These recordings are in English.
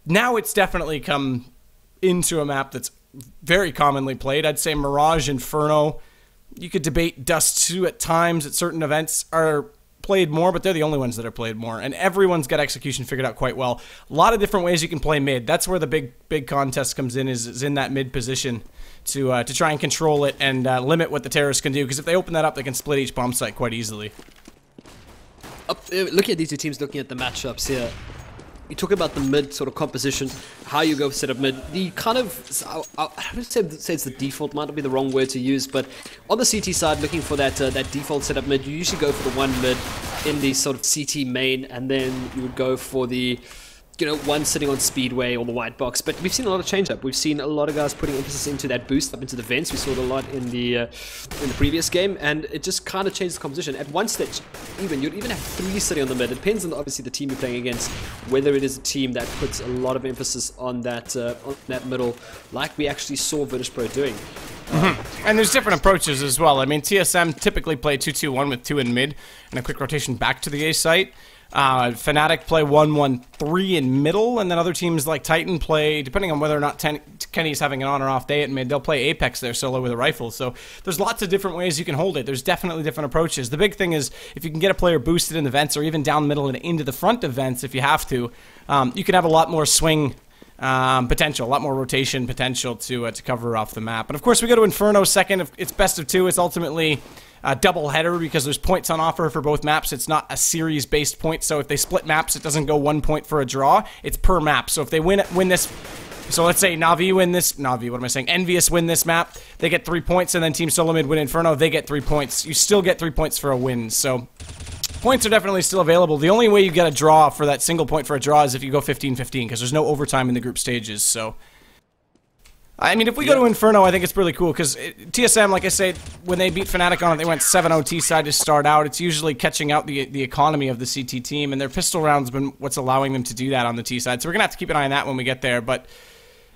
Now it's definitely come into a map that's very commonly played. I'd say Mirage, Inferno. You could debate Dust 2 at times at certain events are played more, but they're the only ones that are played more. And everyone's got execution figured out quite well. A lot of different ways you can play mid. That's where the big contest comes in, is in that mid position to try and control it and limit what the terrorists can do. Because if they open that up, they can split each bomb site quite easily. Looking at these two teams, looking at the matchups here, you talk about the mid sort of composition, how you go set up mid. The kind of, I don't say it's the default, might not be the wrong word to use, but on the CT side, looking for that default setup mid, you usually go for the one mid in the sort of CT main, and then you would go for the, you know, one sitting on Speedway or the white box. But we've seen a lot of change up. We've seen a lot of guys putting emphasis into that boost up into the vents. We saw it a lot in the previous game, and it just kind of changed the composition. At one stage, you'd even have 3 sitting on the mid. It depends on obviously the team you're playing against, whether it is a team that puts a lot of emphasis on that middle, like we actually saw Virtus.pro doing. And there's different approaches as well. I mean, TSM typically play 2-2-1 with 2 in mid and a quick rotation back to the A site. Fnatic play 1-1-3 in middle, and then other teams like Titan play, depending on whether or not Kenny's having an on or off day at mid, they'll play Apex there solo with a rifle. So there's lots of different ways you can hold it. There's definitely different approaches. The big thing is if you can get a player boosted in the vents or even down middle and into the front of vents if you have to, you can have a lot more swing potential, a lot more rotation potential to cover off the map. And of course we go to Inferno second. If it's best of 2, it's ultimately a double header because there's points on offer for both maps. It's not a series based point, so if they split maps it doesn't go 1 point for a draw, it's per map. So if they win this, so let's say EnVyUs win this map, they get 3 points, and then Team SoloMid win Inferno, they get 3 points. You still get 3 points for a win, so points are definitely still available. The only way you get a draw for that single point for a draw is if you go 15-15, because there's no overtime in the group stages. So I mean, if we go to Inferno, I think it's really cool, because TSM, like I say, when they beat Fnatic on it, they went 7-0 T-side to start out. It's usually catching out the economy of the CT team, and their pistol round's been what's allowing them to do that on the T-side. So we're going to have to keep an eye on that when we get there, but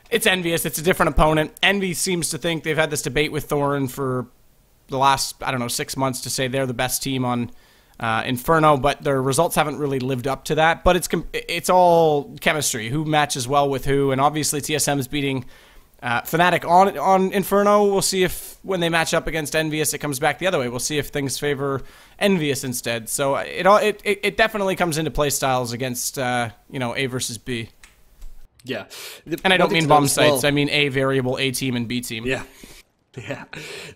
it's EnVyUs. It's a different opponent. Envy seems to think they've had this debate with Thorin for the last, 6 months to say they're the best team on Inferno, but their results haven't really lived up to that. But it's all chemistry, who matches well with who, and obviously TSM is beating Fnatic on Inferno. We'll see if when they match up against EnVyUs it comes back the other way. We'll see if things favor EnVyUs instead. So it definitely comes into play styles against A versus B. Yeah, and I don't mean bomb sites. I mean A variable, A team and B team. Yeah.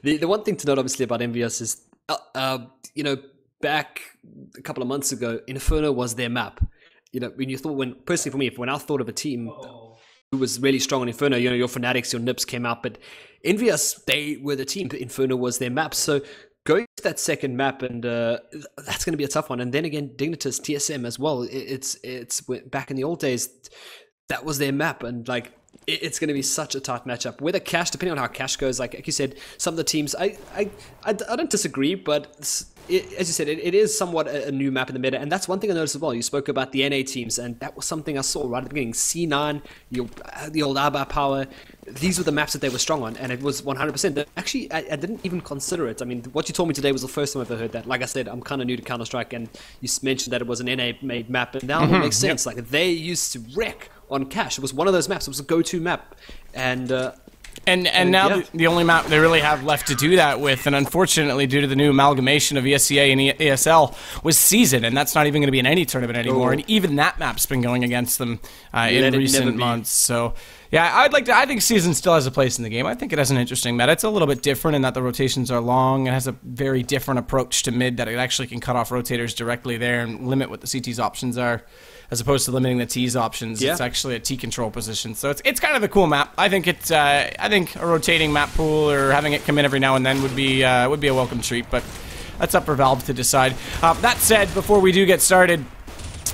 The one thing to note obviously about EnVyUs is back a couple of months ago, Inferno was their map. Personally for me, when I thought of a team who was really strong on Inferno, your Fanatics, your Nips came out, but EnVyUs, they were the team. Inferno was their map. So going to that second map, and that's going to be a tough one. And then again, Dignitas, TSM as well. It's back in the old days, that was their map, and it's going to be such a tight matchup. Whether Cash, depending on how Cash goes, like you said, some of the teams, I don't disagree, but as you said, it is somewhat a new map in the meta, and that's one thing I noticed as well. You spoke about the NA teams, and that was something I saw right at the beginning. C9, the old Aba Power, these were the maps that they were strong on, and it was 100%. Actually, I didn't even consider it. I mean, what you told me today was the first time I've ever heard that. Like I said, I'm kind of new to Counter-Strike, and you mentioned that it was an NA-made map, and now it makes sense. Like, they used to wreck on Cash. It was one of those maps. It was a go-to map, and now the only map they really have left to do that with, and unfortunately due to the new amalgamation of ESEA and ESL, was Season, and that's not even going to be in any tournament anymore. And even that map's been going against them in recent months. So yeah, I think Season still has a place in the game. I think it has an interesting meta. It's a little bit different in that the rotations are long. It has a very different approach to mid, that it actually can cut off rotators directly there and limit what the CT's options are, as opposed to limiting the T's options. It's actually a T control position. So it's kind of a cool map. I think I think a rotating map pool or having it come in every now and then would be a welcome treat, but that's up for Valve to decide. That said, before we do get started,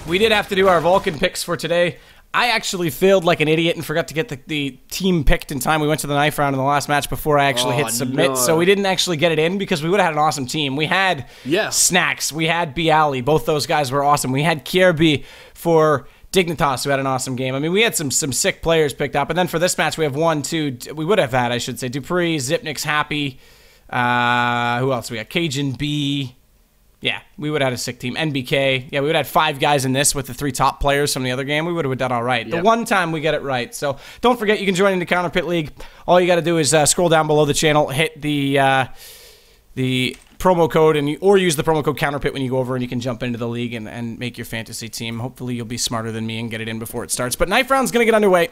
we did have to do our Vulcan picks for today. I actually failed like an idiot and forgot to get the team picked in time. We went to the knife round in the last match before I actually hit submit, so we didn't actually get it in because we would have had an awesome team. We had Snacks, we had Bialy, both those guys were awesome. We had Kierby for Dignitas, who had an awesome game. I mean, we had some sick players picked up, and then for this match we have we would have had, I should say, Dupree, Zipnik's Happy, who else? We got Cajun B. Yeah, we would have had a sick team. NBK, yeah, we would have had 5 guys in this with the 3 top players from the other game. We would have done all right. Yep. The one time we get it right. So don't forget, you can join into Counterpit League. All you got to do is scroll down below the channel, hit the promo code, or use the promo code Counterpit when you go over, and you can jump into the league and make your fantasy team. Hopefully you'll be smarter than me and get it in before it starts. But knife round's going to get underway.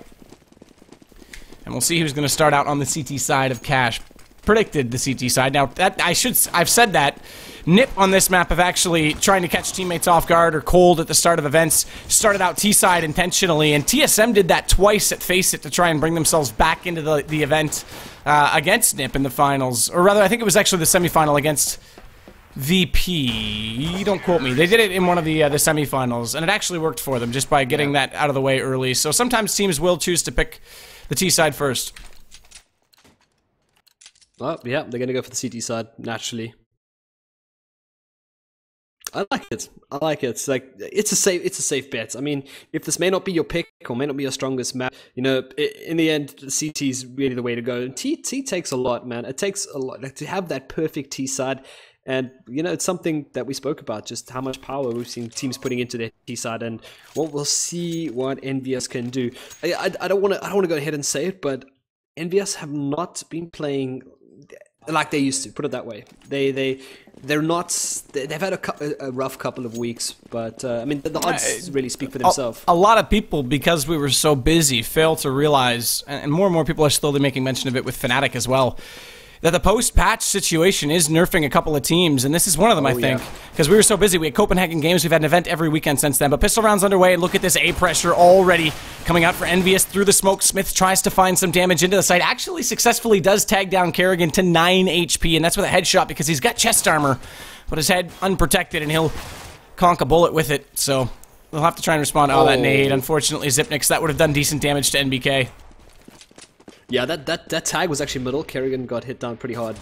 And we'll see who's going to start out on the CT side of Cash. Predicted the CT side. Now, I've said that. Nip on this map of actually trying to catch teammates off guard or cold at the start of events started out T-side intentionally, and TSM did that twice at Face It to try and bring themselves back into the event against Nip in the finals. Or rather, I think it was actually the semifinal against VP. Don't quote me. They did it in one of the semifinals, and it actually worked for them just by getting that out of the way early. So sometimes teams will choose to pick the T-side first. Oh, yeah, they're going to go for the CT side, naturally. I like it. I like it. It's like it's a safe bet. I mean, if this may not be your pick or may not be your strongest map, you know, in the end, CT is really the way to go. And T takes a lot, man. It takes a lot like, to have that perfect T side. And you know, it's something that we spoke about, just how much power we've seen teams putting into their T side, and we'll see what EnVyUs can do. I don't want to go ahead and say it, but EnVyUs have not been playing like they used to. Put it that way. They're not. They've had a rough couple of weeks, but I mean the odds really speak for themselves. A lot of people, because we were so busy, fail to realize, and more people are slowly making mention of it with Fnatic as well, that the post-patch situation is nerfing a couple of teams, and this is one of them, I think, because we were so busy. We had Copenhagen Games, we've had an event every weekend since then, but pistol round's underway, and look at this A pressure already coming out for EnVyUs through the smoke. Smith tries to find some damage into the site, actually successfully does tag down Kerrigan to 9 HP, and that's with a headshot because he's got chest armor, but his head unprotected, and he'll conk a bullet with it, so we'll have to try and respond to all that nade. Unfortunately, Zipnix, that would have done decent damage to NBK. Yeah, that tag was actually middle. Kerrigan got hit down pretty hard.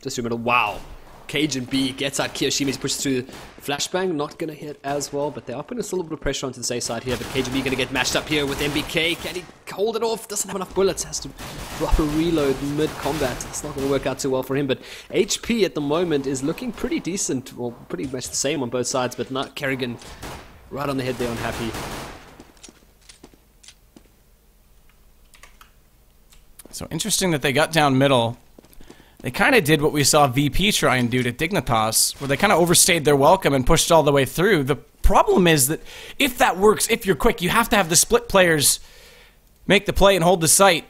Just through middle. Wow. Cajun B gets out Kiyoshimi's pushed through flashbang. Not going to hit as well, but they are putting a little bit of pressure onto the safe side here. But Cajun B going to get matched up here with MBK. Can he hold it off? Doesn't have enough bullets. Has to drop a reload mid-combat. It's not going to work out too well for him. But HP at the moment is looking pretty decent. Well, pretty much the same on both sides, but not Kerrigan. Right on the head there, unhappy. So interesting that they got down middle. They kind of did what we saw VP try and do to Dignitas, where they kind of overstayed their welcome and pushed all the way through. The problem is that if that works, if you're quick, you have to have the split players make the play and hold the site.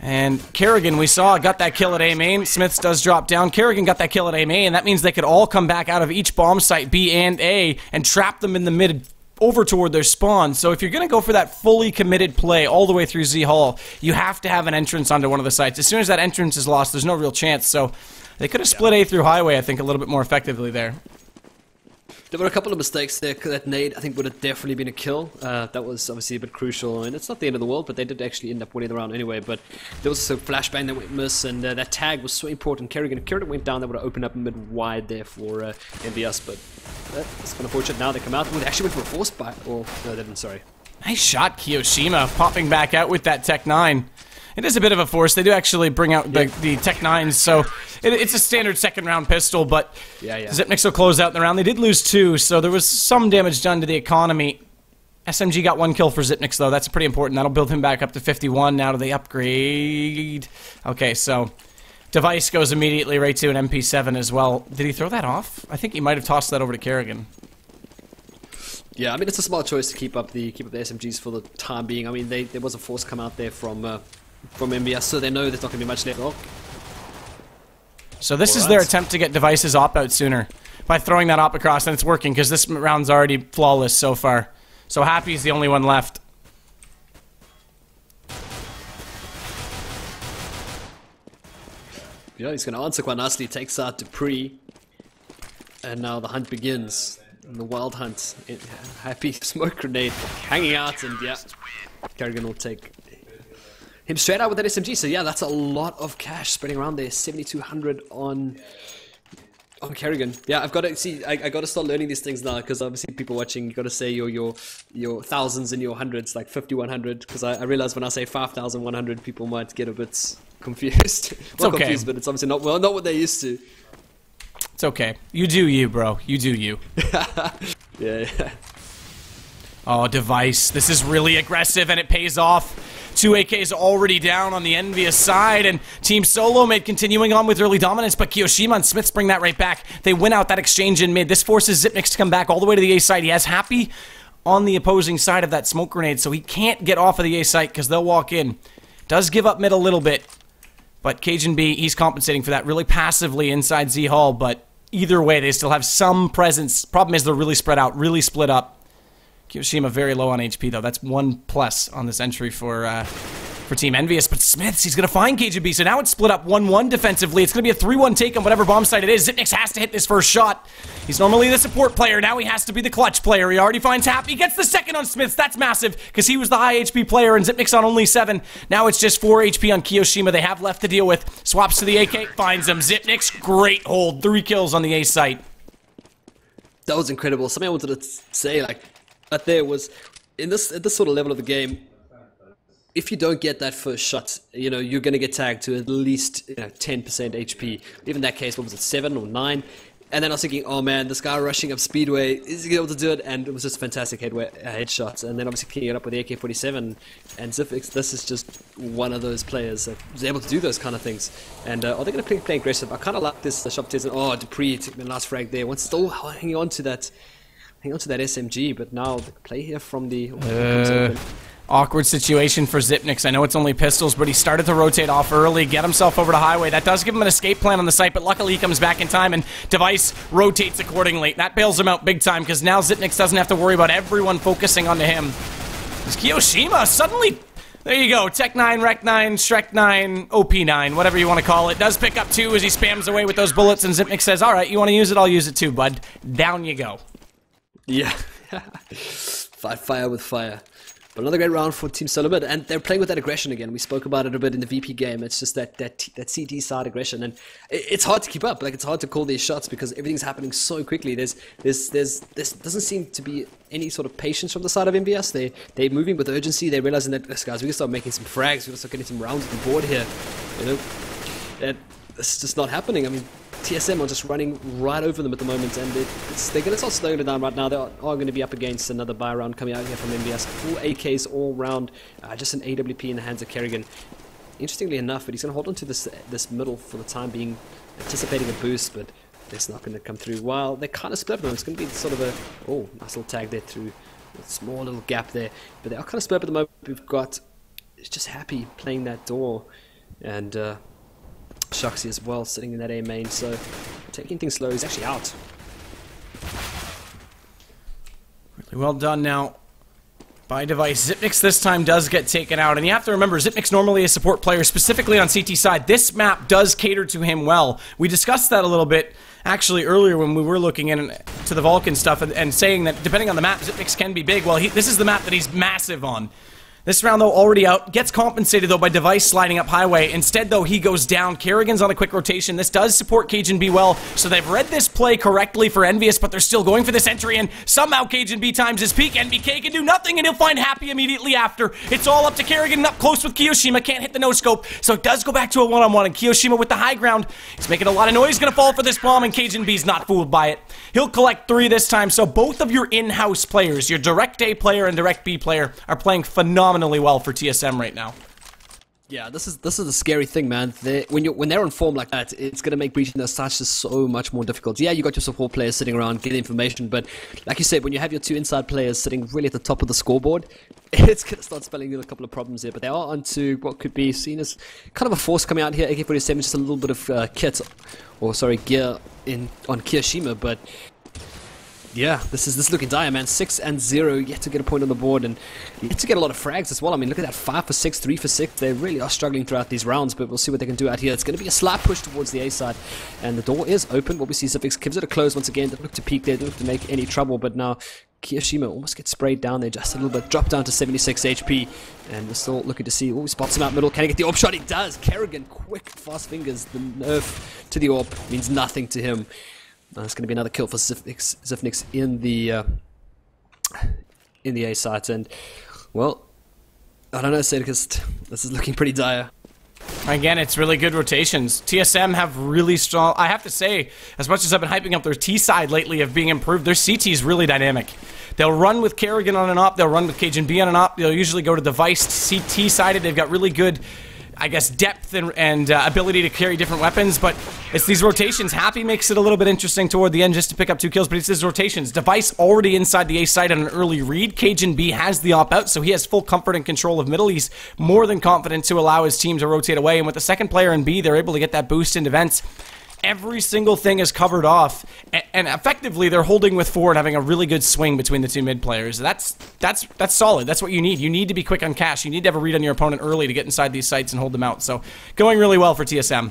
And Kerrigan, we saw, got that kill at A main. Smiths does drop down. Kerrigan got that kill at A main. That means they could all come back out of each bomb site, B and A, and trap them in the mid over toward their spawn. So if you're going to go for that fully committed play all the way through Z Hall, you have to have an entrance onto one of the sites. As soon as that entrance is lost, there's no real chance. So they could have split A through Highway, I think, a little bit more effectively there. There were a couple of mistakes there. That nade, I think, would have definitely been a kill. That was obviously a bit crucial, and it's not the end of the world, but they did actually end up winning the round anyway. But there was a flashbang that went miss, and that tag was so important. Kerrigan, if Kerrigan went down, that would have opened up mid-wide there for EnVyUs, but it's kind of fortunate now they come out. They actually went for a force buy. Oh, no, they didn't, sorry. Nice shot, Kiyoshima, popping back out with that Tech 9. It is a bit of a force. They do actually bring out the Tech 9s, so it's a standard second-round pistol, but Zipnix will close out in the round. They did lose 2, so there was some damage done to the economy. SMG got 1 kill for Zipnix, though. That's pretty important. That'll build him back up to 51. Now do they upgrade? Okay, so Device goes immediately right to an MP7 as well. Did he throw that off? I think he might have tossed that over to Kerrigan. Yeah, I mean, it's a smart choice to keep up the SMGs for the time being. I mean, there was a force come out there from EnVyUs, so they know there's not going to be much left. So this is their attempt to get Device's op out sooner by throwing that op across, and it's working because this round's already flawless so far. So Happy's the only one left. Yeah, he's going to answer quite nicely. Takes out Dupree, and now the hunt begins. The wild hunt. Happy smoke grenade hanging out, and yeah, Kerrigan will take him straight out with that SMG. So yeah, that's a lot of cash spreading around there. 7,200 on Kerrigan. Yeah, I've got to see. I got to start learning these things now, because obviously people watching, you got to say your thousands and your hundreds, like 5,100. Because I realize when I say 5,100, people might get a bit confused. Not confused, but it's obviously not what they're used to. It's okay. You do you, bro. You do you. Yeah. Oh, Device. This is really aggressive, and it pays off. 2 AKs already down on the EnVyUs side, and Team SoloMid continuing on with early dominance, but Kiyoshima and Smiths bring that right back. They win out that exchange in mid. This forces Xyp9x to come back all the way to the A site. He has Happy on the opposing side of that smoke grenade, so he can't get off of the A site because they'll walk in. Does give up mid a little bit, but cajunB, he's compensating for that really passively inside Z Hall, but either way, they still have some presence. Problem is they're really spread out, really split up. Kiyoshima very low on HP, though. That's 1+ on this entry for Team EnVyUs. But Smiths, he's going to find cajunB. So now it's split up 1-1 defensively. It's going to be a 3-1 take on whatever bomb site it is. Xyp9x has to hit this first shot. He's normally the support player. Now he has to be the clutch player. He already finds Happy. Gets the second on Smiths. That's massive because he was the high HP player and Xyp9x on only 7. Now it's just 4 HP on Kiyoshima. They have left to deal with. Swaps to the AK. Finds him. Xyp9x, great hold. 3 kills on the A site. That was incredible. Something I wanted to say, like, but there was, at this sort of level of the game, if you don't get that first shot, you know, you're going to get tagged to at least 10% HP. Even in that case, what was it, 7 or 9? And then I was thinking, oh man, this guy rushing up Speedway, is he able to do it? And it was just a fantastic headshots. And then obviously picking it up with the AK-47. And Xyp9x, this is just one of those players that was able to do those kind of things. And are they going to play aggressive? I kind of like this shot TSM. Oh, Dupree took the last frag there. Once still hanging on to that SMG, but now the play here from the awkward situation for Xyp9x. I know it's only pistols, but he started to rotate off early, get himself over to Highway. That does give him an escape plan on the site, but luckily he comes back in time, and Device rotates accordingly. That bails him out big time, because now Xyp9x doesn't have to worry about everyone focusing onto him. It's Kiyoshima suddenly... There you go, Tech 9, Rec 9, Shrek 9, OP 9, whatever you want to call it. Does pick up 2 as he spams away with those bullets, and Xyp9x says, alright, you want to use it, I'll use it too, bud. Down you go. Yeah. Fight fire with fire. But another great round for Team SoloMid, and they're playing with that aggression again. We spoke about it a bit in the VP game. It's just that CT side aggression, and it's hard to keep up. Like, it's hard to call these shots because everything's happening so quickly. There doesn't seem to be any sort of patience from the side of EnVyUs. They're moving with urgency. They're realizing that, guys, we can start making some frags. We can start getting some rounds on the board here. You know, and it's just not happening. I mean, TSM are just running right over them at the moment, and they're going to start slowing it down right now. They are going to be up against another buy round coming out here from EnVyUs. Full AKs all round, just an AWP in the hands of Kerrigan. Interestingly enough, but he's going to hold on to this middle for the time being, anticipating a boost, but it's not going to come through. While they're kind of split them, it's going to be sort of a, oh, nice little tag there through a small little gap there. But they are kind of split at the moment. We've got, it's just Happy playing that door, and Shuxy as well, sitting in that A main, so taking things slow. He's actually out. Really well done now by Device. Xyp9x this time does get taken out, and you have to remember, Xyp9x normally a support player, specifically on CT side. This map does cater to him well. We discussed that a little bit, actually, earlier when we were looking into the Vulcan stuff and saying that depending on the map, Xyp9x can be big. Well, this is the map that he's massive on. This round, though, already out. Gets compensated, though, by Device sliding up Highway. Instead, though, he goes down. Kerrigan's on a quick rotation. This does support cajunB well, so they've read this play correctly for EnVyUs, but they're still going for this entry, and somehow cajunB times his peak. NBK can do nothing, and he'll find Happy immediately after. It's all up to Kerrigan, up close with Kiyoshima. Can't hit the no-scope, so it does go back to a one-on-one, and Kiyoshima with the high ground. He's making a lot of noise. He's going to fall for this bomb, and cajunB's not fooled by it. He'll collect 3 this time, so both of your in-house players, your direct A player and direct B player, are playing phenomenally well for TSM right now. Yeah, this is the scary thing, man. When they're on form like that, it's gonna make breaching those sites just so much more difficult. Yeah, you got your support players sitting around getting information, but like you said, when you have your 2 inside players sitting really at the top of the scoreboard, it's gonna start spelling you a couple of problems here. But they are onto what could be seen as kind of a force coming out here. AK-47, just a little bit of gear on Kiyoshima, but. Yeah, this is looking dire, man. 6-0, yet to get a point on the board, and yet to get a lot of frags as well. I mean, look at that, 5 for 6, 3 for 6. They really are struggling throughout these rounds, but we'll see what they can do out here. It's going to be a slight push towards the A side, and the door is open. What we see, Xyp9x gives it a close once again. Don't look to peek there, don't look to make any trouble, but now Kiyoshima almost gets sprayed down there just a little bit. Drop down to 76 HP, and we're still looking to see. Oh, he spots him out middle. Can he get the AWP shot? He does. Kerrigan, quick, fast fingers. The nerf to the AWP means nothing to him. It's going to be another kill for Xyp9x in the A site, and well, I don't know, Sadicist, this is looking pretty dire. Again, it's really good rotations. TSM have really strong... I have to say, as much as I've been hyping up their T side lately of being improved, their CT is really dynamic. They'll run with Kerrigan on an op, they'll run with Cajun B on an op, they'll usually go to device CT sided. They've got really good, I guess, depth and ability to carry different weapons, but it's these rotations. Happy makes it a little bit interesting toward the end just to pick up 2 kills, but it's these rotations. Device already inside the A site on an early read. Cajun B has the op out, so he has full comfort and control of middle. He's more than confident to allow his team to rotate away, and with the second player in B, they're able to get that boost into vents. Every single thing is covered off, and effectively they're holding with 4 and having a really good swing between the 2 mid players. That's solid. That's what you need. You need to be quick on cash. You need to have a read on your opponent early to get inside these sites and hold them out. So going really well for TSM.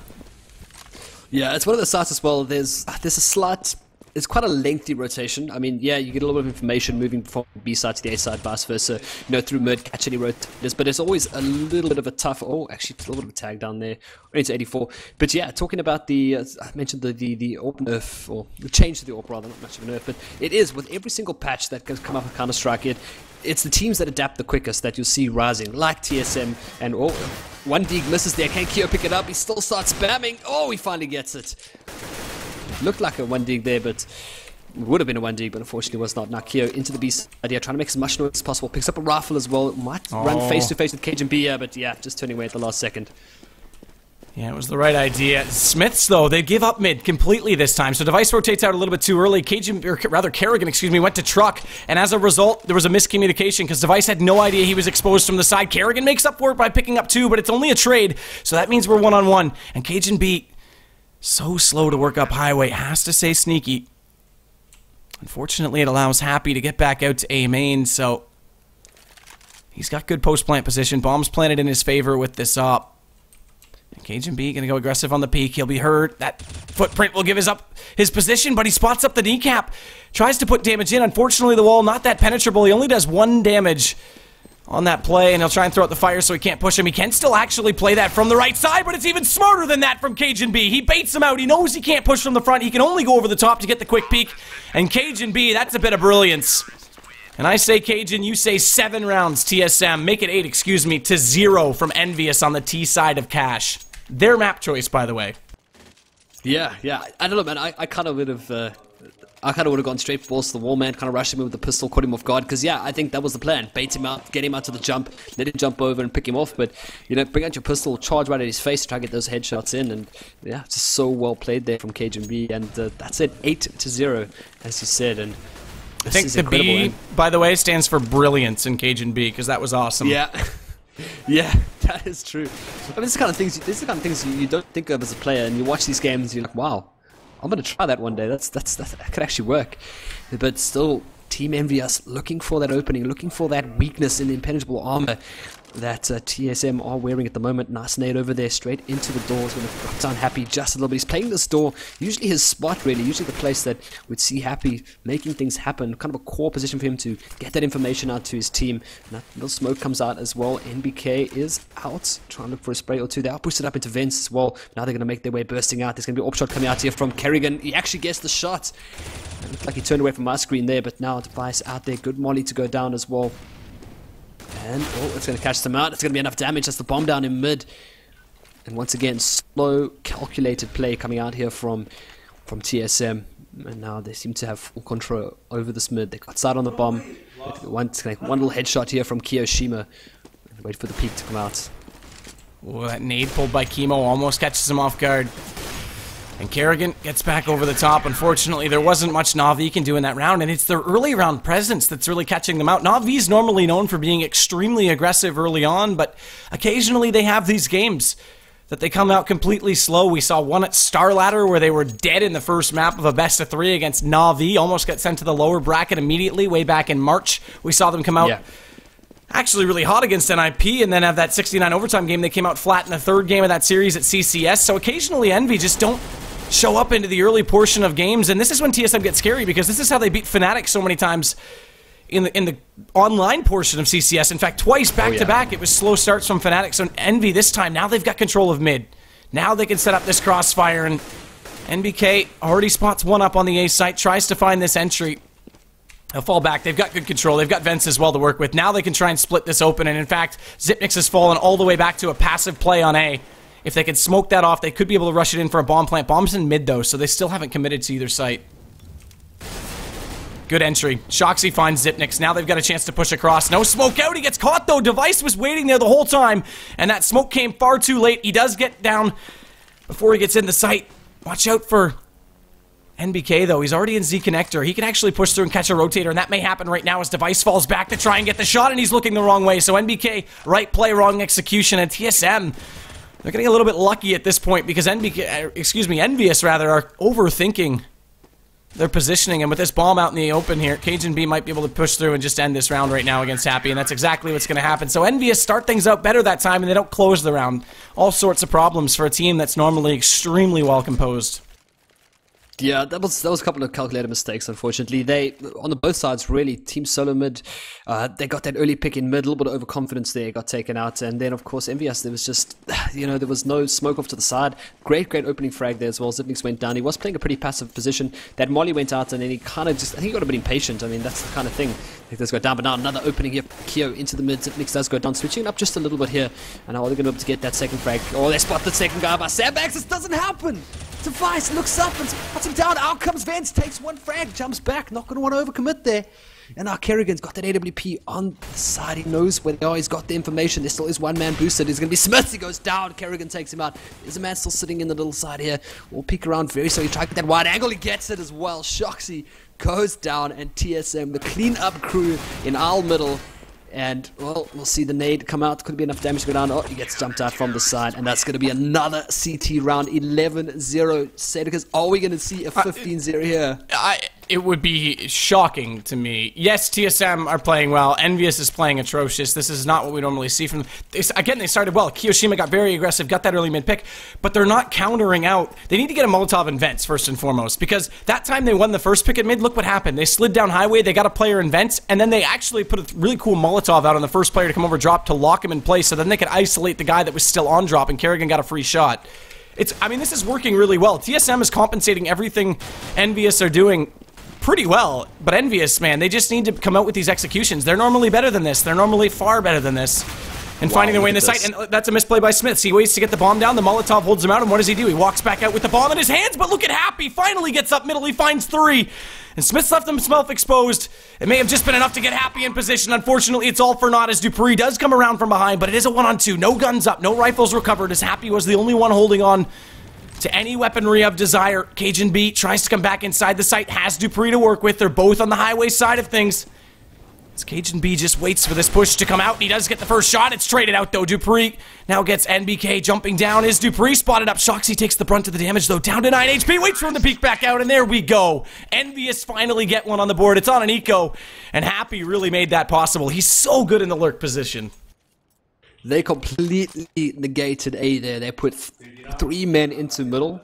Yeah, it's one of the sites as well. There's a slight... It's quite a lengthy rotation. I mean, yeah, you get a little bit of information moving from B side to the A side, vice versa, you know, through mid, catch any rotators, but it's always a little bit of a tough... Oh, actually, a little bit of a tag down there. Only to 84. But yeah, talking about the... I mentioned the AWP nerf, or the change to the AWP rather, not much of a nerf, but it is, with every single patch that has come up with Counter-Strike, it's the teams that adapt the quickest that you'll see rising, like TSM, and one dig misses there, can't Keo pick it up, he still starts spamming, oh, he finally gets it. Looked like a 1 dig there, but it would have been a 1 dig, but unfortunately was not. Now Keo into the B idea, trying to make as much noise as possible, picks up a rifle as well, might run face to face with Cajun B, but yeah, just turning away at the last second. Yeah, it was the right idea. Smiths, though, they give up mid completely this time. So Device rotates out a little bit too early. Kerrigan, went to truck. And as a result, there was a miscommunication because Device had no idea he was exposed from the side. Kerrigan makes up for it by picking up 2, but it's only a trade. So that means we're 1-on-1. And Cajun B, so slow to work up highway, has to stay sneaky. Unfortunately, it allows Happy to get back out to A main, so he's got good post-plant position. Bombs planted in his favor with this op. Cajun B gonna go aggressive on the peak. He'll be hurt. That footprint will give his position, but he spots up the kneecap. Tries to put damage in. Unfortunately, the wall not that penetrable. He only does 1 damage on that play, and he'll try and throw out the fire so he can't push him. He can still actually play that from the right side, but it's even smarter than that from Cajun B. He baits him out. He knows he can't push from the front. He can only go over the top to get the quick peek. And Cajun B, that's a bit of brilliance. And I say Cajun, you say 7 rounds TSM. Make it 8, excuse me, to 0 from EnVyUs on the T side of Cash. Their map choice, by the way. Yeah. I don't know, man. I kind of would have... I kind of would have gone straight for balls to the wall, man. Kind of rushed him with the pistol, caught him off guard. Because, yeah, I think that was the plan. Bait him out, get him out to the jump, let him jump over and pick him off. But, you know, bring out your pistol, charge right at his face, try to get those headshots in. And, yeah, just so well played there from Cajun B. And that's it, 8-0, as you said. And I think the B, by the way, stands for brilliance in Cajun B, because that was awesome. Yeah. Yeah, that is true. I mean, this is the kind of things you don't think of as a player, and you watch these games, and you're like, wow, I'm gonna try that one day. That could actually work. But still, Team EnVyUs looking for that opening, looking for that weakness in the impenetrable armor that TSM are wearing at the moment. Nice nade over there, straight into the door. He's going to drop down Happy just a little bit. He's playing this door, usually his spot really, usually the place that would see Happy making things happen. Kind of a core position for him to get that information out to his team. And that little smoke comes out as well. NBK is out, trying to look for a spray or 2. They are boosted up into vents as well. Now they're going to make their way bursting out. There's going to be an AWP shot coming out here from Kerrigan. He actually gets the shot. It looked like he turned away from my screen there, but now Device out there. Good molly to go down as well. And, it's going to catch them out. It's going to be enough damage. That's the bomb down in mid. And once again, slow, calculated play coming out here from TSM. And now they seem to have full control over this mid. They got sight on the bomb. One little headshot here from Kiyoshima. Wait for the peak to come out. Oh, that nade pulled by Chemo almost catches him off guard. And Kerrigan gets back over the top. Unfortunately, there wasn't much Na'Vi can do in that round, and it's their early round presence that's really catching them out. Na'Vi's normally known for being extremely aggressive early on, but occasionally they have these games that they come out completely slow. We saw one at Star Ladder where they were dead in the first map of a best-of-3 against Na'Vi, almost got sent to the lower bracket immediately way back in March. We saw them come out actually really hot against NIP, and then have that 69 overtime game. They came out flat in the third game of that series at CCS, so occasionally Envy just don't show up into the early portion of games, and this is when TSM gets scary, because this is how they beat Fnatic so many times in the online portion of CCS. In fact, twice back-to-back, it was slow starts from Fnatic, so Envy this time, now they've got control of mid. Now they can set up this crossfire, and NBK already spots one up on the A site, tries to find this entry. They'll fall back. They've got good control. They've got vents as well to work with. Now they can try and split this open, and in fact, Zipnix has fallen all the way back to a passive play on A. If they could smoke that off, they could be able to rush it in for a bomb plant. Bomb's in mid, though, so they still haven't committed to either site. Good entry. Shoxy finds Zipnix. Now they've got a chance to push across. No smoke out. He gets caught, though. Device was waiting there the whole time, and that smoke came far too late. He does get down before he gets in the site. Watch out for NBK, though. He's already in Z connector. He can actually push through and catch a rotator, and that may happen right now as Device falls back to try and get the shot, and he's looking the wrong way. So NBK, right play, wrong execution, and TSM, they're getting a little bit lucky at this point because EnVyUs rather, are overthinking their positioning, and with this bomb out in the open here, CajunB might be able to push through and just end this round right now against Happy, and that's exactly what's going to happen. So EnVyUs start things out better that time, and they don't close the round. All sorts of problems for a team that's normally extremely well composed. Yeah, that was a couple of calculated mistakes, unfortunately. They, on the both sides, really, Team SoloMid, they got that early pick in mid, a little bit of overconfidence there, got taken out. And then, of course, EnVyUs, there was just, there was no smoke off to the side. Great opening frag there as well. Zipnix went down. He was playing a pretty passive position. That Molly went out, and then he kind of just, I think he got a bit impatient. I mean, that's the kind of thing. I think this go down, but now another opening here. Keo into the mid. Zipnix does go down, switching up just a little bit here. And now they're going to be able to get that second frag. Oh, they spot the second guy by Sandbags. This doesn't happen. Device looks up and spots him down. Out comes Vance, takes one frag, jumps back. Not going to want to overcommit there. And now Kerrigan's got that AWP on the side. He knows where they are. He's got the information. There still is one man boosted. He's going to be Smith. He goes down. Kerrigan takes him out. There's a man still sitting in the little side here. We'll peek around very so he tries to get that wide angle. He gets it as well. Shoxy goes down, and TSM, the clean-up crew in our middle. And, well, we'll see the nade come out. Could be enough damage to go down. Oh, he gets jumped out from the side. And that's going to be another CT round. 11-0. Sedicus, are we going to see a 15-0 here? It would be shocking to me. Yes, TSM are playing well. EnVyUs is playing atrocious. This is not what we normally see from them. Again, they started well. Kiyoshima got very aggressive, got that early mid-pick, but they're not countering out. They need to get a Molotov in vents, first and foremost, because that time they won the first pick at mid, look what happened. They slid down highway, they got a player in vents, and then they actually put a really cool Molotov out on the first player to come over drop to lock him in place, so then they could isolate the guy that was still on drop, and Kerrigan got a free shot. I mean, this is working really well. TSM is compensating everything EnVyUs are doing pretty well, but EnVyUs, man, they just need to come out with these executions. They're normally better than this. They're normally far better than this. And finding their way in the site, and that's a misplay by Smith. He waits to get the bomb down, the Molotov holds him out, and what does he do? He walks back out with the bomb in his hands, but look at Happy, finally gets up middle, he finds 3. And Smith's left himself exposed. It may have just been enough to get Happy in position. Unfortunately, it's all for naught as Dupree does come around from behind, but it is a 1-on-2. No guns up, no rifles recovered, as Happy was the only one holding on to any weaponry of desire. CajunB tries to come back inside the site, has Dupree to work with. They're both on the highway side of things. As CajunB just waits for this push to come out, and he does get the first shot. It's traded out, though. Dupree now gets NBK jumping down. Is Dupree spotted up? Shoxy takes the brunt of the damage, though. Down to 9 HP. Waits for him to peek back out, and there we go. EnVyUs finally get one on the board. It's on an eco, and Happy really made that possible. He's so good in the lurk position. They completely negated A there. They put 3 men into middle,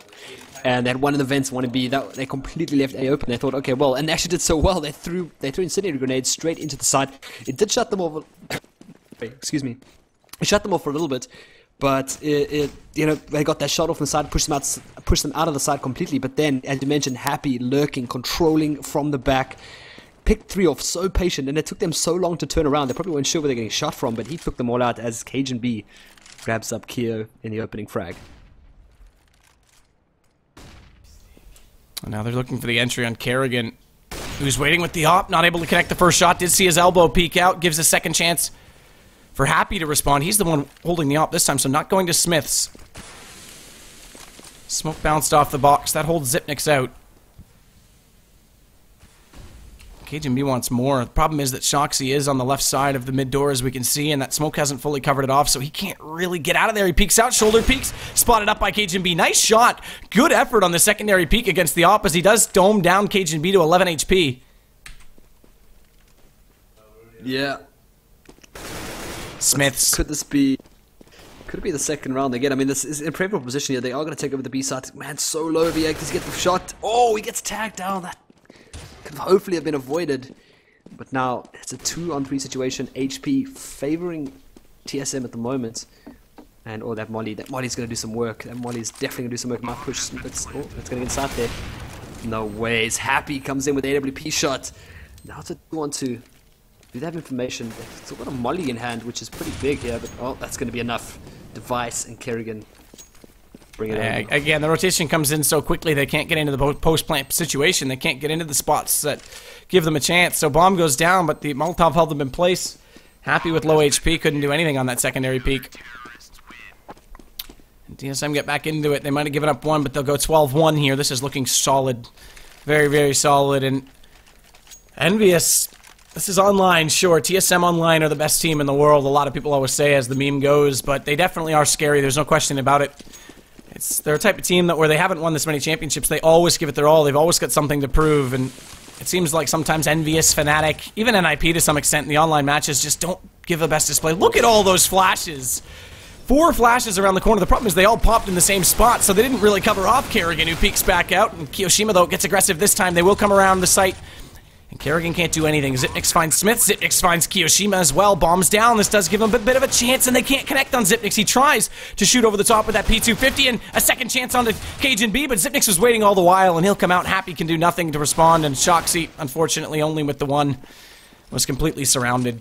and that one in the vents, one in B. They completely left A open. They thought, okay, well, and they actually did so well. They threw incendiary grenades straight into the side. It did shut them off. Excuse me. It shut them off for a little bit, but they got that shot off the side, pushed them out of the side completely. But then, as you mentioned, Happy lurking, controlling from the back. Picked 3 off, so patient, and it took them so long to turn around. They probably weren't sure where they're getting shot from, but he took them all out as CajunB grabs up Keo in the opening frag. And now they're looking for the entry on Kerrigan, who's waiting with the op, not able to connect the first shot. Did see his elbow peek out, gives a second chance for Happy to respond. He's the one holding the op this time, so not going to Smith's. Smoke bounced off the box. That holds Zipnix out. CajunB wants more. The problem is that Shoxy is on the left side of the mid door, as we can see, and that smoke hasn't fully covered it off, so he can't really get out of there. He peeks out, shoulder peeks, spotted up by CajunB. Nice shot. Good effort on the secondary peek against the op, as he does dome down CajunB to 11 HP. Yeah. Smiths. Could it be the second round again? I mean, this is in a favorable position here. They are going to take over the B side. Man, so low. He gets the shot. Oh, he gets tagged down. That could hopefully have been avoided, but now it's a 2-on-3 situation. HP favoring TSM at the moment, and that Molly's going to do some work. That Molly's definitely going to do some work. Might push. It's going to get inside there. No ways. Happy comes in with AWP shot. Now it's a 2-on-2. Do they have information? They've still got a Molly in hand, which is pretty big here, but that's going to be enough. Device and Kerrigan Bring it over. Again, the rotation comes in so quickly they can't get into the post-plant situation. They can't get into the spots that give them a chance. So bomb goes down, but the Molotov held them in place. Happy with low HP, couldn't do anything on that secondary peak. And TSM get back into it. They might have given up one, but they'll go 12-1 here. This is looking solid. Very, very solid. And EnVyUs, this is online, sure. TSM Online are the best team in the world. A lot of people always say as the meme goes, but they definitely are scary. There's no question about it. They're a type of team that where they haven't won this many championships, they always give it their all. They've always got something to prove, and it seems like sometimes EnVyUs, Fnatic, even NIP to some extent in the online matches just don't give the best display. Look at all those flashes. 4 flashes around the corner. The problem is they all popped in the same spot, so they didn't really cover off Kerrigan, who peeks back out, and Kiyoshima, though, gets aggressive this time. They will come around the site. And Kerrigan can't do anything. Xyp9x finds Smith. Xyp9x finds Kiyoshima as well. Bombs down. This does give him a bit of a chance, and they can't connect on Xyp9x. He tries to shoot over the top with that P250, and a second chance on the Cajun B, but Xyp9x was waiting all the while, and he'll come out. Happy can do nothing to respond, and Shoxy, unfortunately, only with the one, was completely surrounded.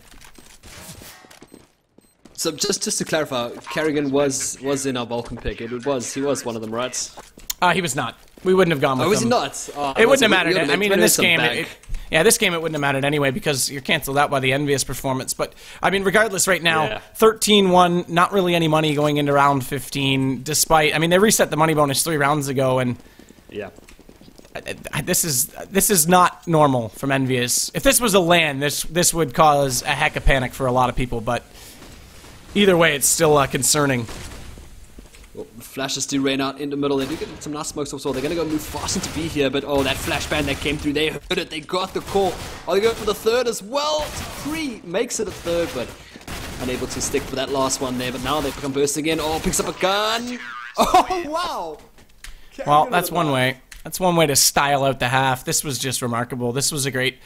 So just to clarify, Kerrigan was in our Vulcan pick. He was one of them, right? He was not. We wouldn't have gone with him. Oh, was he not? It wouldn't have mattered. I mean, in this game, this game it wouldn't have mattered anyway because you're canceled out by the EnVyUs performance. But, I mean, regardless, right now, 13-1, not really any money going into round 15, despite, I mean, they reset the money bonus 3 rounds ago, and this is not normal from EnVyUs. If this was a LAN, this would cause a heck of panic for a lot of people, but either way, it's still concerning. Well, the flashes do rain out in the middle. They do get some nice smokes also. They're going to go move fast into B here, but oh, that flashbang that came through, they heard it. They got the call. Oh, they go for the third as well. 3 makes it a third, but unable to stick for that last one there. But now they become burst again. Oh, picks up a gun. Oh, wow. Well, that's one way. That's one way to style out the half. This was just remarkable. This was a great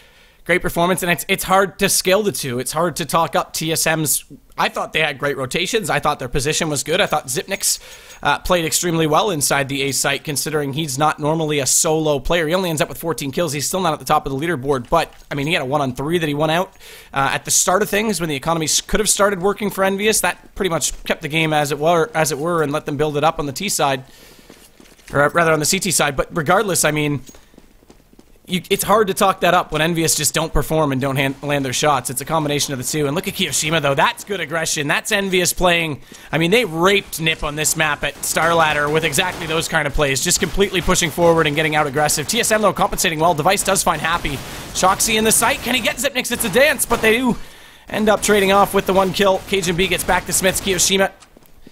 performance, and it's hard to scale the two. It's hard to talk up TSM's. I thought they had great rotations. I thought their position was good. I thought Xyp9x played extremely well inside the A site, considering he's not normally a solo player. He only ends up with 14 kills. He's still not at the top of the leaderboard, but, I mean, he had a 1-on-3 that he won out at the start of things when the economy could have started working for EnVyUs. That pretty much kept the game as it were, and let them build it up on the T side, or rather on the CT side. But regardless, I mean, it's hard to talk that up when EnVyUs just don't perform and don't land their shots. It's a combination of the two. And look at Kiyoshima, though. That's good aggression. That's EnVyUs playing. I mean, they raped NiP on this map at Starladder with exactly those kind of plays, just completely pushing forward and getting out aggressive. TSM, though, compensating well. Device does find Happy. Shoxy in the site. Can he get Xyp9x? It's a dance, but they do end up trading off with the 1 kill. Cajun B gets back to Smith's. Kiyoshima,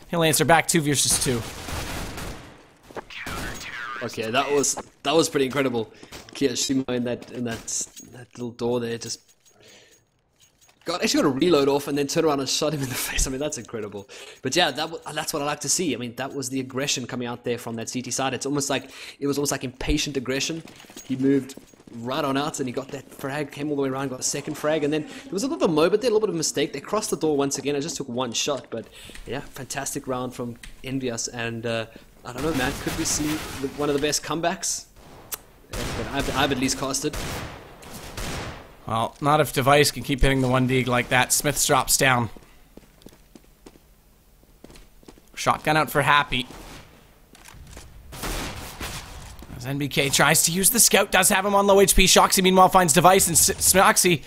he'll answer back 2 versus 2. Okay, that was pretty incredible. Kiyoshima in that little door there just actually got a reload off and then turned around and shot him in the face. I mean, that's incredible. But yeah, that's what I like to see. I mean, that was the aggression coming out there from that CT side. It was almost like impatient aggression. He moved right on out and he got that frag, came all the way around, got a second frag, and then there was a little bit of a moment there, a little bit of a mistake. They crossed the door once again. It just took 1 shot, but yeah, fantastic round from EnVyUs, and I don't know, man, could we see one of the best comebacks? I've at least casted. Well, not if Device can keep hitting the 1 like that. Smith drops down. Shotgun out for Happy. As NBK tries to use the scout, does have him on low HP. Shoxy meanwhile finds Device, and Shoxy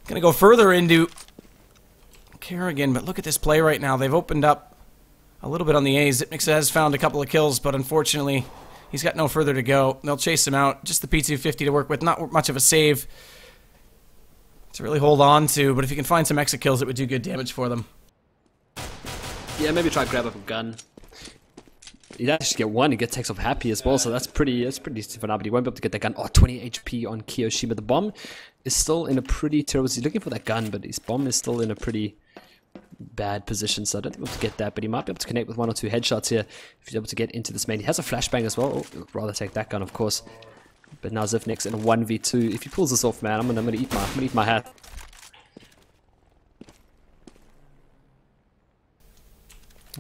gonna go further into Kerrigan, but look at this play right now. They've opened up a little bit on the A. Xyp9x has found a couple of kills, but unfortunately he's got no further to go. They'll chase him out. Just the P250 to work with. Not much of a save to really hold on to, but if you can find some exit kills, it would do good damage for them. Yeah, maybe try to grab up a gun. He'd actually get 1. He takes off Happy as well, so that's pretty phenomenal. But he won't be able to get that gun. Oh, 20 HP on Kiyoshima. The bomb is still in a pretty terrible. He's looking for that gun, but his bomb is still in a pretty bad position, so I don't think we'll be able to get that, but he might be able to connect with 1 or 2 headshots here if he's able to get into this main. He has a flashbang as well. Oh, rather take that gun, of course. But now Xyp9x in a 1v2. If he pulls this off, man, I'm gonna eat my hat.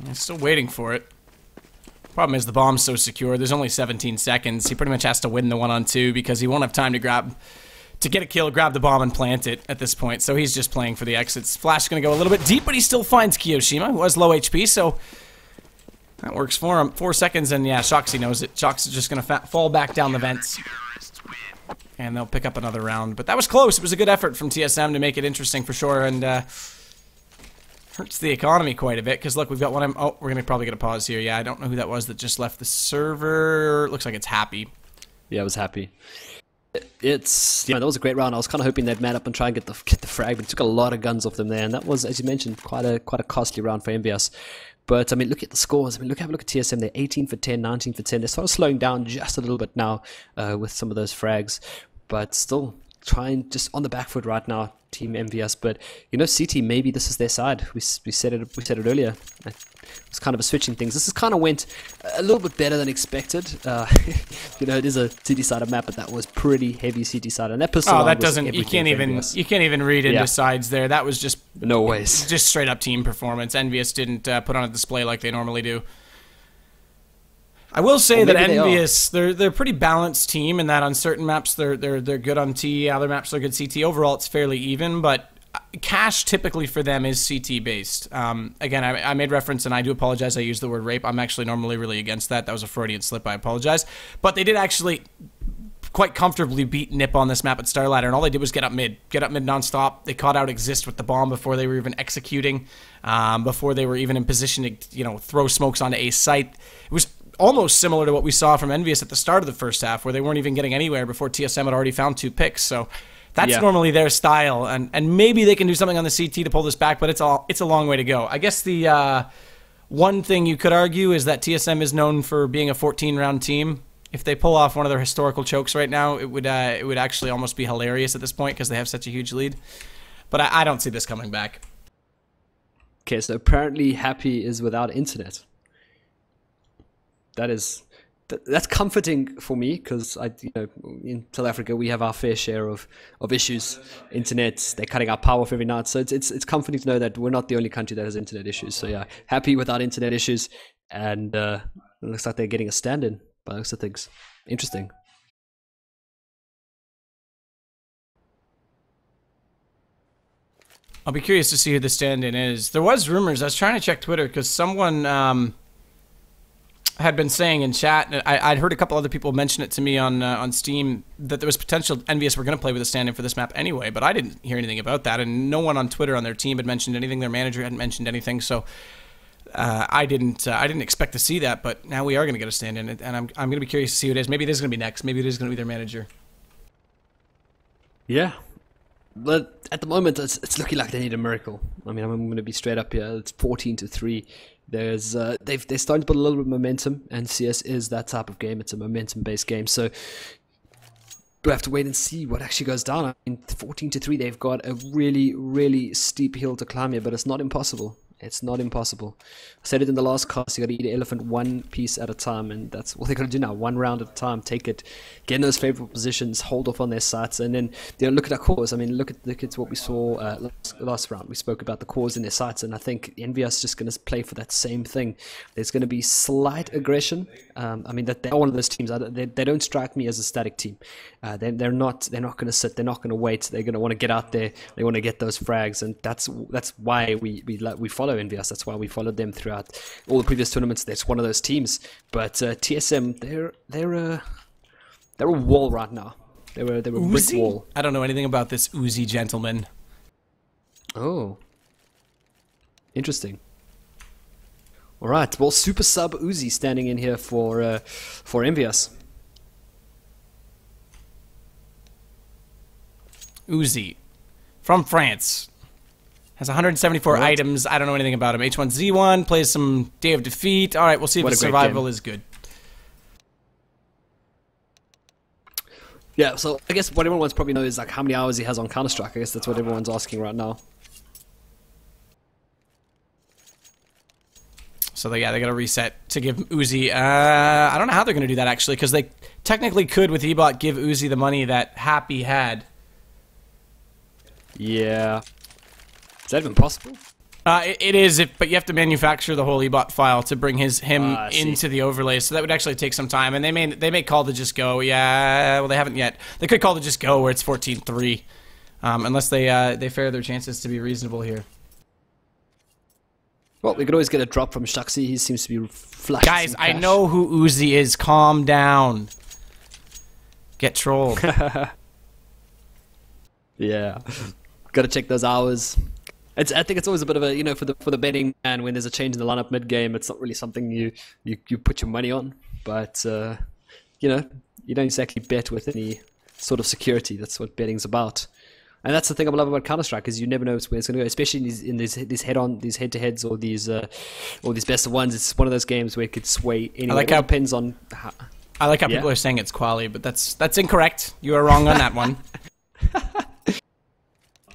I'm still waiting for it. Problem is the bomb's so secure. There's only 17 seconds. He pretty much has to win the 1-on-2 because he won't have time to get a kill, grab the bomb, and plant it at this point. So he's just playing for the exits. Flash is going to go a little bit deep, but he still finds Kiyoshima, who has low HP, so That works for him. 4 seconds, and yeah, Shoxy knows it. Shox is just going to fall back down the vents. And they'll pick up another round. But that was close. It was a good effort from TSM to make it interesting for sure. And hurts the economy quite a bit. Because look, we've got one. Oh, we're going to probably get a pause here. Yeah, I don't know who that was that just left the server. Looks like it's Happy. Yeah, it was Happy. It's that was a great round. I was kind of hoping they'd man up and try and get the frag, but it took a lot of guns off them there, and that was, as you mentioned, quite a costly round for EnVyUs. But I mean, look at the scores. I mean, have a look at TSM. They're 18 for 10, 19 for 10. They're sort of slowing down just a little bit now with some of those frags, but still trying just on the back foot right now, Team EnVyUs. But you know, CT, maybe this is their side. We said it earlier. It was kind of a switching things. This has kind of went a little bit better than expected. You know, it is a CT-sided map, but that was pretty heavy CT-sided. And that pistol that doesn't. You can't even read into sides there. That was just no ways. Just straight up team performance. EnVyUs didn't put on a display like they normally do. I will say that EnVyUs, they're a pretty balanced team in that on certain maps they're good on T, other maps they're good CT. Overall, it's fairly even, but cash typically for them is CT based. Again, I made reference, and I do apologize. I used the word rape. I'm actually normally really against that. That was a Freudian slip. I apologize. But they did actually quite comfortably beat Nip on this map at Star Ladder, and all they did was get up mid nonstop. They caught out Exist with the bomb before they were even executing, before they were even in position to throw smokes onto a site. It was almost similar to what we saw from EnVyUs at the start of the first half, where they weren't even getting anywhere before TSM had already found 2 picks. So that's normally their style, and maybe they can do something on the CT to pull this back, but it's a long way to go. I guess the one thing you could argue is that TSM is known for being a 14-round team. If they pull off one of their historical chokes right now, it would actually almost be hilarious at this point because they have such a huge lead. But I don't see this coming back. Okay, so apparently Happy is without internet. That's comforting for me because in South Africa we have our fair share of issues. Internet, they're cutting our power off every night, so it's comforting to know that we're not the only country that has internet issues. So yeah, Happy without internet issues, and it looks like they're getting a stand-in by the looks of things. Interesting. I'll be curious to see who the stand-in is. There was rumors. I was trying to check Twitter because someone had been saying in chat, and I'd heard a couple other people mention it to me on Steam, that there was potential EnVyUs were going to play with a stand-in for this map anyway, but I didn't hear anything about that, and no one on Twitter on their team had mentioned anything. Their manager hadn't mentioned anything, so I didn't expect to see that, but now we are going to get a stand-in, and I'm going to be curious to see who it is. Maybe it is going to be next. Maybe it is going to be their manager. Yeah. But at the moment, it's looking like they need a miracle. I mean, I'm going to be straight up here. It's 14-3. They're starting to put a little bit of momentum, and CS is that type of game. It's a momentum-based game, so we'll have to wait and see what actually goes down. I mean, 14-3, they've got a really, really steep hill to climb here, but it's not impossible. It's not impossible. I said it in the last cast, you got to eat an elephant one piece at a time, and that's what they're going to do now. One round at a time, take it, get in those favorable positions, hold off on their sights, and then look at our cores. I mean, look at what we saw last round. We spoke about the cores in their sights, and I think EnVyUs is just going to play for that same thing. There's going to be slight aggression. I mean, that they're one of those teams. They don't strike me as a static team. They're not going to sit. They're not going to wait. They're going to want to get out there. They want to get those frags, and that's why we follow EnVyUs. That's why we followed them throughout all the previous tournaments. That's one of those teams. But TSM, they're a wall right now. They're a brick wall. I don't know anything about this Uzi gentleman. Oh, interesting. All right. Well, Super Sub Uzi standing in here for EnVyUs. Uzi from France. Has 174 items. I don't know anything about him. H1Z1, plays some Day of Defeat. All right, we'll see if his survival is good. Yeah, so I guess what everyone wants to probably know is like how many hours he has on Counter-Strike. I guess that's what everyone's asking right now. So they got to reset to give Uzi. I don't know how they're going to do that actually, because they technically could with Ebot give Uzi the money that Happy had. Yeah. Is that even possible? It is, but you have to manufacture the whole EBOT file to bring him into the overlay, so that would actually take some time. And they may call to just go. Yeah, well, they haven't yet. They could call to just go where it's 14-3, unless they fare their chances to be reasonable here. Well, we could always get a drop from Shaxi. He seems to be flush. Guys, I know who Uzi is. Calm down. Get trolled. Yeah. Got to check those hours. I think it's always a bit of a, for the betting man, when there's a change in the lineup mid-game, it's not really something you put your money on. But, you don't exactly bet with any sort of security. That's what betting's about. And that's the thing I love about Counter-Strike, is you never know where it's going to go, especially in these head-to-heads or these best of ones. It's one of those games where it could sway anyway. It depends on how... I like how people are saying it's quali, but that's incorrect. You are wrong on that one.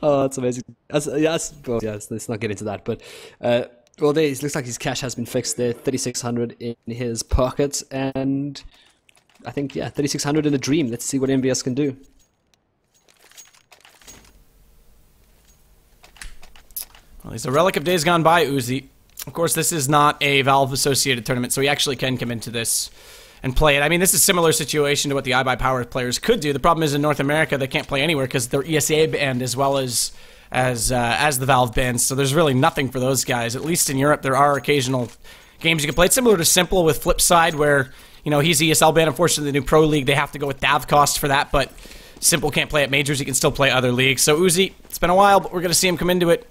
Oh, that's amazing. Let's not get into that. But it looks like his cash has been fixed there. 3,600 in his pocket, and I think 3,600 in the dream. Let's see what EnVyUs can do. Well, he's a relic of days gone by, Uzi. Of course, this is not a Valve-associated tournament, so he actually can come into this and play it. I mean, this is a similar situation to what the iBuyPower players could do. The problem is in North America, they can't play anywhere because they're ESA banned as well as the Valve bans. So there's really nothing for those guys. At least in Europe, there are occasional games you can play. It's similar to Simple with Flipside, where he's ESL banned. Unfortunately, the new Pro League, they have to go with DAV cost for that. But Simple can't play at majors. He can still play other leagues. So Uzi, it's been a while, but we're going to see him come into it.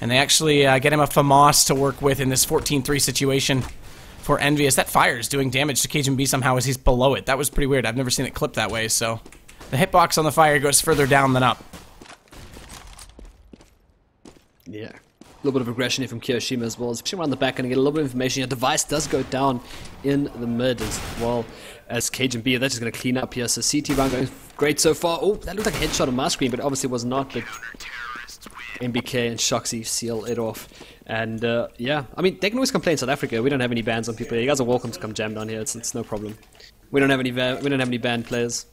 And they actually get him a FAMAS to work with in this 14-3 situation for EnVyUs. That fire is doing damage to Cajun B somehow as he's below it. That was pretty weird. I've never seen it clip that way, so the hitbox on the fire goes further down than up. Yeah. A little bit of aggression here from Kiyoshima as well. Especially around the back, and get a little bit of information. Your device does go down in the mid as well as Cajun B. They're just going to clean up here. So CT round going great so far. Oh, that looked like a headshot on my screen, but obviously was not. But MBK and Shoxy seal it off. And I mean, they can always complain in South Africa. We don't have any bans on people here. You guys are welcome to come jam down here. It's no problem. We don't have any banned players.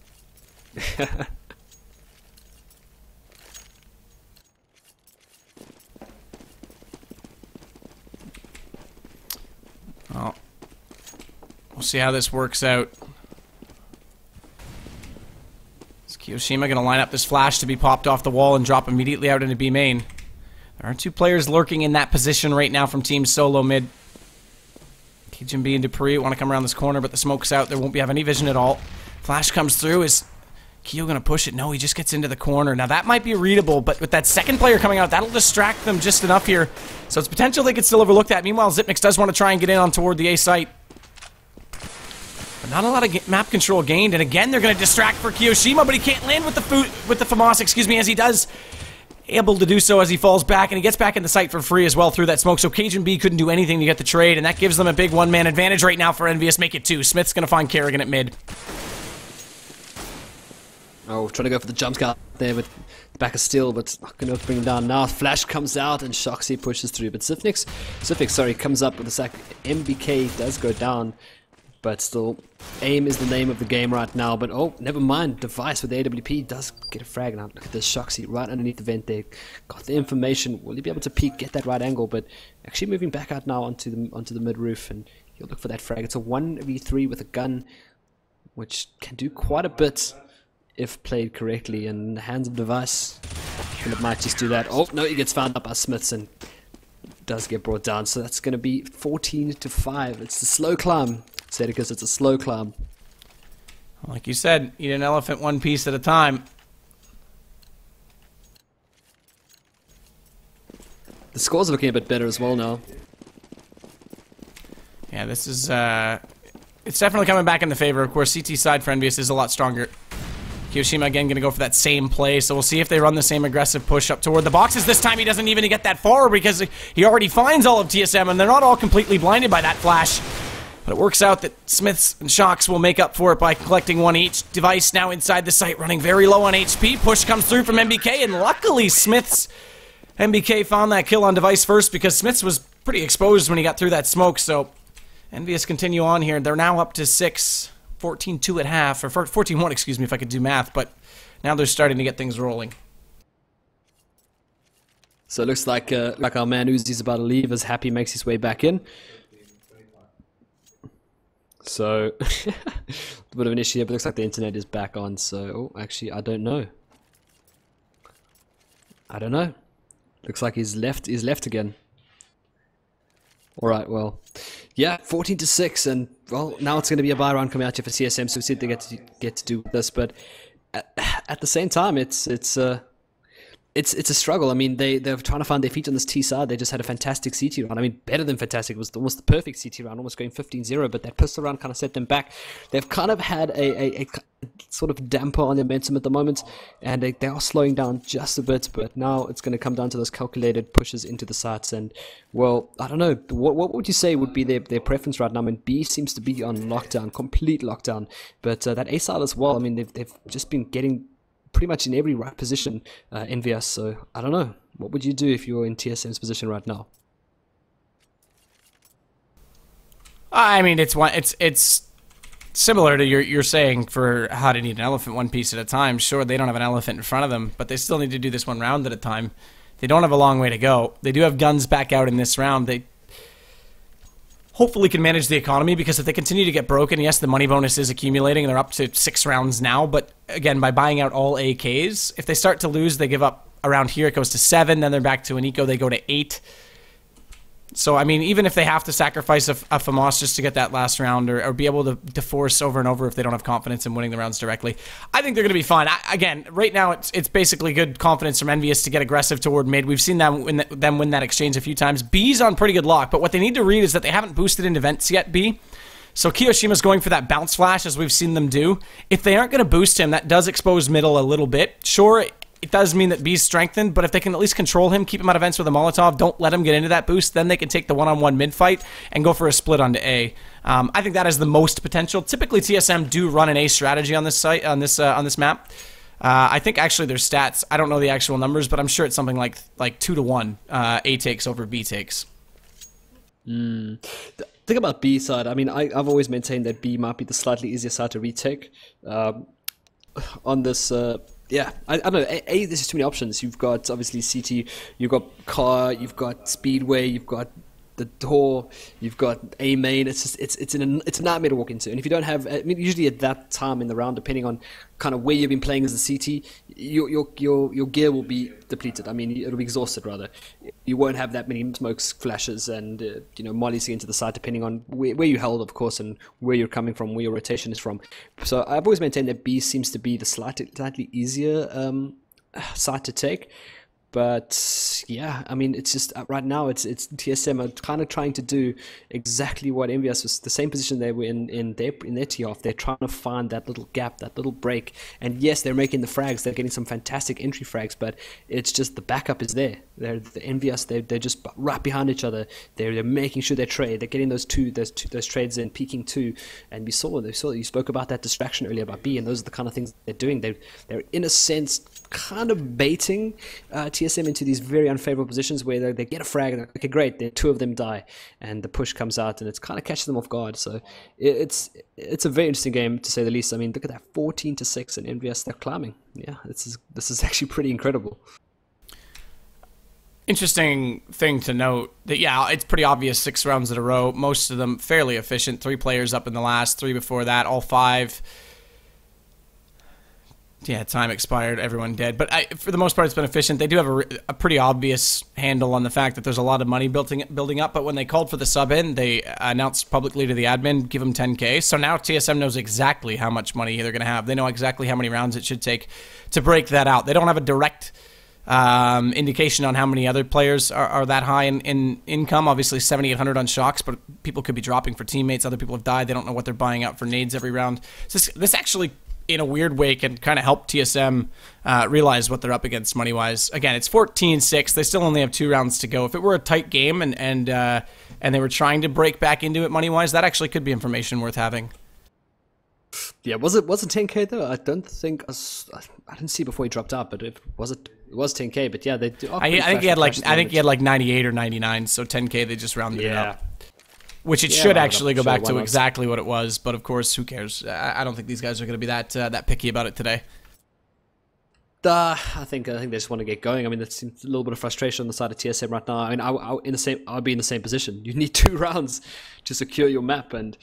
Well, we'll see how this works out. Is Kiyoshima going to line up this flash to be popped off the wall and drop immediately out into B main? There are two players lurking in that position right now from Team SoloMid. Cajun B and Dupree want to come around this corner, but the smoke's out. There won't have any vision at all. Flash comes through. Is Kyo going to push it? No, he just gets into the corner. Now, that might be readable, but with that second player coming out, that'll distract them just enough here. So it's potential they could still overlook that. Meanwhile, Zipnix does want to try and get in on toward the A site. But not a lot of map control gained. And again, they're going to distract for Kiyoshima, but he can't land with the FAMAS, as he does. Able to do so as he falls back, and he gets back in the site for free as well through that smoke. So Cajun B couldn't do anything to get the trade, and that gives them a big one-man advantage right now for EnVyUs. Make it 2. Smith's going to find Kerrigan at mid. Oh, trying to go for the jump scare there with the back of steel, but not going to bring him down now. Flash comes out, and Shoxy pushes through. But Sifix, comes up with a sack. MBK does go down, but still, aim is the name of the game right now. But oh, never mind. Device with the AWP does get a frag. Now look at this Shoxy right underneath the vent there. Got the information. Will he be able to peek, get that right angle? But actually moving back out now onto the mid roof, and he'll look for that frag. It's a 1v3 with a gun, which can do quite a bit if played correctly. And in the hands of Device, Philip might just do that. Oh no, he gets found out by Smiths and does get brought down. So that's going to be 14-5. It's a slow climb. Because it's a slow climb. Like you said, eat an elephant one piece at a time. The scores are looking a bit better as well now. Yeah, this is it's definitely coming back in the favor. Of course, CT side for EnVyUs is a lot stronger. Kiyoshima again going to go for that same play, so we'll see if they run the same aggressive push up toward the boxes. This time he doesn't even get that far because he already finds all of TSM, and they're not all completely blinded by that flash. But it works out that Smiths and Shocks will make up for it by collecting one each. Device now inside the site, running very low on HP. Push comes through from MBK, and luckily MBK found that kill on Device first because Smiths was pretty exposed when he got through that smoke. So EnVyUs continue on here. They're now up to 6, 14-2 at half, or 14-1, excuse me, if I could do math. But now they're starting to get things rolling. So it looks like our man Uzi's about to leave as Happy makes his way back in. So, a bit of an issue here, but it looks like the internet is back on, so, oh, actually, I don't know. Looks like he's left again. All right, well, yeah, 14-6, and well, now it's going to be a bye round coming out here for TSM, so we see what they get to do with this. But at the same time, it's a struggle. I mean, they're trying to find their feet on this T side. They just had a fantastic CT round. I mean, better than fantastic. It was almost the perfect CT round, almost going 15-0, but that pistol round kind of set them back. They've kind of had a sort of damper on their momentum at the moment, and they are slowing down just a bit, but now it's going to come down to those calculated pushes into the sites. And, well, I don't know. What would you say would be their preference right now? I mean, B seems to be on lockdown, complete lockdown, but that A side as well, I mean, they've just been getting pretty much in every right position, EnVyUs. So I don't know. What would you do if you were in TSM's position right now? I mean, it's similar to you're saying for how to need an elephant one piece at a time. Sure, they don't have an elephant in front of them, but they still need to do this one round at a time. They don't have a long way to go. They do have guns back out in this round. They hopefully can manage the economy, because if they continue to get broken, yes, the money bonus is accumulating, and they're up to 6 rounds now, but again, by buying out all AKs, if they start to lose, they give up around here, it goes to 7, then they're back to an eco, they go to 8. So, I mean, even if they have to sacrifice a FAMAS just to get that last round, or be able to force over and over if they don't have confidence in winning the rounds directly, I think they're going to be fine. Again, right now, it's basically good confidence from EnVyUs to get aggressive toward mid. We've seen them win that exchange a few times. B's on pretty good lock, but what they need to read is that they haven't boosted into vents yet, B. So Kiyoshima's going for that bounce flash, as we've seen them do. If they aren't going to boost him, that does expose middle a little bit. Sure, it does mean that B's strengthened, but if they can at least control him, keep him out of vents with a Molotov, don't let him get into that boost, then they can take the one-on-one mid-fight and go for a split onto A. I think that has the most potential. Typically, TSM do run an A strategy on this site, on this map. I think actually their stats, I don't know the actual numbers, but I'm sure it's something like 2-1 A takes over B takes. Think about B side. I mean, I've always maintained that B might be the slightly easier side to retake. On this... yeah, I don't know. A, there's just too many options. You've got, obviously, CT, you've got car, you've got speedway, you've got the door, you've got A main. It's just it's a nightmare to walk into. And if you don't have, I mean, usually at that time in the round, depending on kind of where you've been playing as a CT, your gear will be depleted. I mean, it'll be exhausted rather. You won't have that many smokes, flashes, and mollies into the side, depending on where you held, of course, and where you're coming from, where your rotation is from. So I've always maintained that B seems to be the slightly easier side to take. But yeah, I mean, it's just right now it's TSM are kind of trying to do exactly what EnVyUs was, the same position they were in their tee off. They're trying to find that little gap, that little break. And yes, they're making the frags. They're getting some fantastic entry frags, but it's just the backup is there. They're the EnVyUs. They're just right behind each other. They're making sure they trade. They're getting those trades in, peaking too. And you spoke about that distraction earlier about B, and those are the kind of things they're doing. They're in a sense kind of baiting TSM into these very unfavorable positions where they get a frag and okay, great, then 2 of them die, and the push comes out, and it's kind of catches them off guard. So it's a very interesting game, to say the least. I mean, look at that, 14-6, and EnVyUs, they're climbing. Yeah, this is actually pretty incredible. Interesting thing to note that, yeah, it's pretty obvious 6 rounds in a row, most of them fairly efficient. 3 players up in the last, 3 before that, all 5. Yeah, time expired, everyone dead. But for the most part, it's been efficient. They do have a pretty obvious handle on the fact that there's a lot of money building up. But when they called for the sub in, they announced publicly to the admin, give them 10K. So now TSM knows exactly how much money they're going to have. They know exactly how many rounds it should take to break that out. They don't have a direct indication on how many other players are that high in income. Obviously, 7,800 on shocks, but people could be dropping for teammates. Other people have died. They don't know what they're buying out for nades every round. So this actually, in a weird way, can kind of help TSM realize what they're up against money-wise. Again, it's 14-6. They still only have 2 rounds to go. If it were a tight game and they were trying to break back into it money-wise, that actually could be information worth having. Yeah, was it 10K though? I don't think I didn't see before he dropped out, but it was 10K. But yeah, they. I think he had like 98 or 99. So 10K, they just rounded it up. Which it should actually go back to exactly what it was, but of course, who cares? I don't think these guys are going to be that picky about it today. I think they just want to get going. I mean, there's a little bit of frustration on the side of TSM right now. I mean, I'll be in the same position. You need 2 rounds to secure your map, and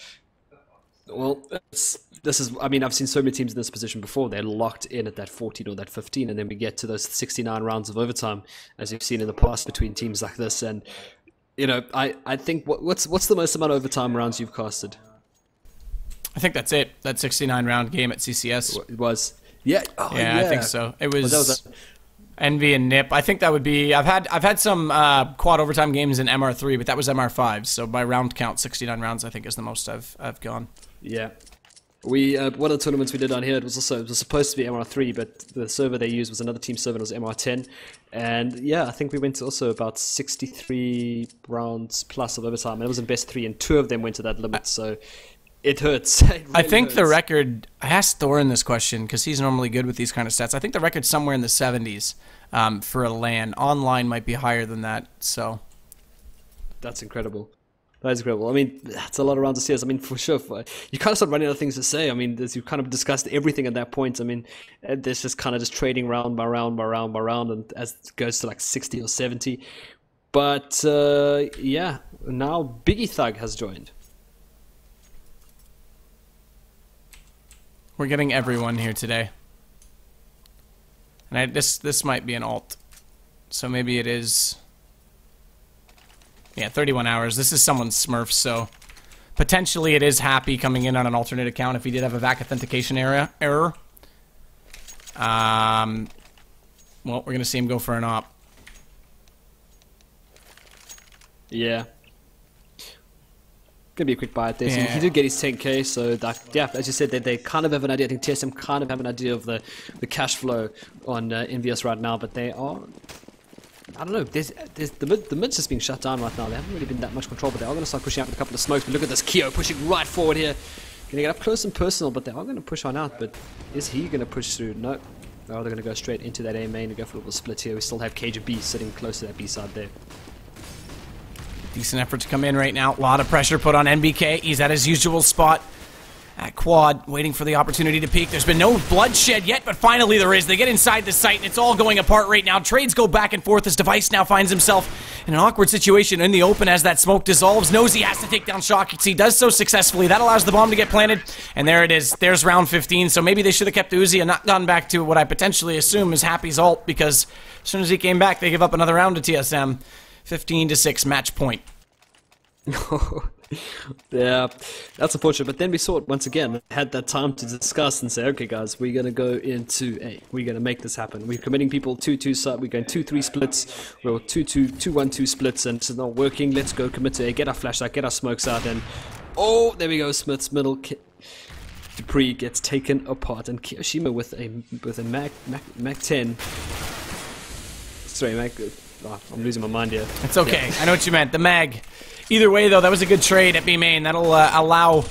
well, this is. I mean, I've seen so many teams in this position before. They're locked in at that 14 or that 15, and then we get to those 69 rounds of overtime, as you've seen in the past between teams like this, and You know, I think what's the most amount of overtime rounds you've casted? I think that's it. That 69 round game at CCS. It was. Yeah. Oh, yeah, I think so. It was. Was that Envy and Nip. I think that would be. I've had some quad overtime games in MR3, but that was MR5. So by round count, 69 rounds I think is the most I've gone. Yeah. We one of the tournaments we did down here, it was supposed to be MR3, but the server they used was another team server. It was MR10, and yeah, I think we went to also about 63 rounds plus of overtime. And it was in best 3, and 2 of them went to that limit. So it hurts. It really I think hurts. the record. I asked Thorin this question because he's normally good with these kind of stats. I think the record's somewhere in the 70s for a LAN. Online might be higher than that. So That's incredible. That is incredible. I mean, that's a lot of rounds of CS. I mean, for sure. You kind of start running out of things to say. I mean, as you've kind of discussed everything at that point. I mean, there's just kind of just trading round by round by round by round, and as it goes to like 60 or 70. But yeah, now Biggie Thug has joined. we're getting everyone here today. And this might be an alt. So maybe it is. Yeah, 31 hours. This is someone's Smurf, so potentially it is Happy coming in on an alternate account if he did have a VAC authentication error. Well, we're going to see him go for an op. Yeah. Gonna be a quick buy at this. Yeah. He did get his 10k, so that, yeah, as you said, they kind of have an idea. I think TSM kind of have an idea of the cash flow on EnVyUs right now, but they are. I don't know. There's the mid's just being shut down right now. They haven't really been that much control, but they are going to start pushing out with a couple of smokes. But look at this Keo pushing right forward here. Going to get up close and personal, but they are going to push on out. But is he going to push through? No. No, they're going to go straight into that A main and go for a little split here. We still have KGB sitting close to that B side there. Decent effort to come in right now. A lot of pressure put on NBK. He's at his usual spot at quad, waiting for the opportunity to peek. There's been no bloodshed yet, but finally there is. They get inside the site, and it's all going apart right now. Trades go back and forth. This device now finds himself in an awkward situation in the open as that smoke dissolves. Knows he has to take down Shockets. He does so successfully. That allows the bomb to get planted, and there it is. There's round 15, so maybe they should have kept Uzi and not gone back to what I potentially assume is Happy's ult, because as soon as he came back, they give up another round to TSM. 15-6 match point. Yeah, that's unfortunate. But then we saw it once again. Had that time to discuss and say, okay, guys, we're gonna go into A. We're gonna make this happen. We're committing people 2-2 side. We're going 2-3 splits. We're 2-2, 2-1-2 splits, and it's not working. Let's go commit to A. Get our flashlight. Get our smokes out. And oh, there we go. Smith's middle. Dupree gets taken apart, and Kiyoshima with a Mac 10. Sorry, Mac. Oh, I'm losing my mind here. It's okay. Yeah. I know what you meant. The mag. Either way, though, that was a good trade at B main. That'll allow